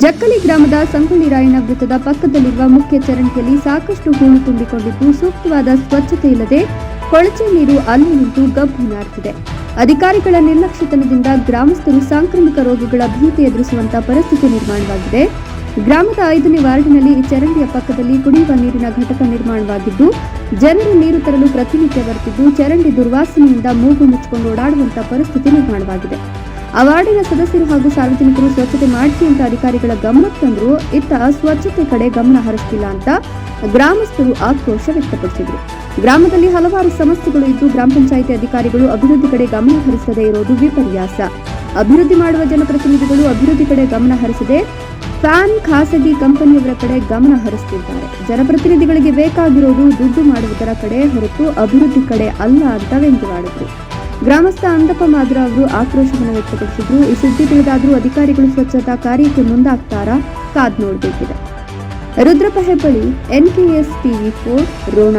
ಜಕ್ಕಲಿ ಗ್ರಾಮದ ಸಂಗೊಳ್ಳಿ ರಾಯಣ್ಣ ವೃತ್ತದ ಪಕ್ಕದಲ್ಲಿರುವ ಮುಖ್ಯ ಚರಂಡಿಯಲ್ಲಿ ಸಾಕಷ್ಟು ಹೂಳು ತುಂಬಿಕೊಂಡಿದ್ದು ಸೂಕ್ತವಾದ ಸ್ವಚ್ಛತೆ ಇಲ್ಲದೆ ಕೊಳಚೆ ನೀರು ಅಲ್ಲಿ ನಿಂತು ಗಬ್ಬು ನಾರುತ್ತಿದೆ. ಅಧಿಕಾರಿಗಳ ನಿರ್ಲಕ್ಷ್ಯತನದಿಂದ ಗ್ರಾಮಸ್ಥರು ಸಾಂಕ್ರಾಮಿಕ ರೋಗಗಳ ಭೀತಿ ಎದುರಿಸುವಂತಹ ಪರಿಸ್ಥಿತಿ ನಿರ್ಮಾಣವಾಗಿದೆ. ಗ್ರಾಮದ 5ನೇ ವಾರ್ಡಿನಲ್ಲಿ ಈ ಚರಂಡಿಯ ಪಕ್ಕದಲ್ಲಿ ಕುಡಿಯುವ ನೀರಿನ ಘಟಕ ನಿರ್ಮಾಣವಾಗಿದ್ದು ಜನರು ನೀರು ತರಲು ಪ್ರತಿನಿತ್ಯ ಬರುತ್ತಿದ್ದು ಚರಂಡಿ ದುರ್ವಾಸನೆಯಿಂದ ಮೂಗು ಮುಚ್ಚಿಕೊಂಡು ಓಡಾಡುವಂತಹ ಪರಿಸ್ಥಿತಿ ನಿರ್ಮಾಣವಾಗಿದೆ. ಆ ವಾರ್ಡಿನ ಸದಸ್ಯರು ಹಾಗೂ ಸಾರ್ವಜನಿಕರು ಸ್ವಚ್ಛತೆ ಮಾಡಿಸಿ ಅಂತ ಅಧಿಕಾರಿಗಳ ಗಮನಕ್ಕೆ ತಂದರೂ ಇತ್ತ ಸ್ವಚ್ಛತೆ ಕಡೆ ಗಮನ ಹರಿಸ್ತಿಲ್ಲ ಅಂತ ಗ್ರಾಮಸ್ಥರು ಆಕ್ರೋಶ ವ್ಯಕ್ತಪಡಿಸಿದರು. ಗ್ರಾಮದಲ್ಲಿ ಹಲವಾರು ಸಮಸ್ಯೆಗಳು ಇದ್ದು ಗ್ರಾಮ ಪಂಚಾಯಿತಿ ಅಧಿಕಾರಿಗಳು ಅಭಿವೃದ್ಧಿ ಕಡೆ ಗಮನ ಹರಿಸದೇ ಇರೋದು ವಿಪರ್ಯಾಸ. ಅಭಿವೃದ್ಧಿ ಮಾಡುವ ಜನಪ್ರತಿನಿಧಿಗಳು ಅಭಿವೃದ್ಧಿ ಕಡೆ ಗಮನ ಹರಿಸದೆ ಫ್ಯಾನ್ ಖಾಸಗಿ ಕಂಪನಿಯವರ ಕಡೆ ಗಮನ ಹರಿಸುತ್ತಿದ್ದಾರೆ. ಜನಪ್ರತಿನಿಧಿಗಳಿಗೆ ಬೇಕಾಗಿರೋದು ದುಡ್ಡು ಮಾಡುವುದರ ಕಡೆ ಹೊರತು ಅಭಿವೃದ್ಧಿ ಕಡೆ ಅಲ್ಲ ಅಂತ ವ್ಯಂಗ್ಯವಾಡಿದರು. ಗ್ರಾಮಸ್ಥ ಅಂದಪ್ಪ ಮಾದ್ರ ಅವರು ಆಕ್ರೋಶವನ್ನು ವ್ಯಕ್ತಪಡಿಸಿದ್ರು. ಈ ಸುದ್ದಿ ತಿಳಿದಾದರೂ ಅಧಿಕಾರಿಗಳು ಸ್ವಚ್ಛತಾ ಕಾರ್ಯಕ್ಕೆ ಮುಂದಾಗ್ತಾರಾ ಕಾದ್ ನೋಡಬೇಕಿದೆ. Rudrappa Hebballi, NKS TV4 Ron.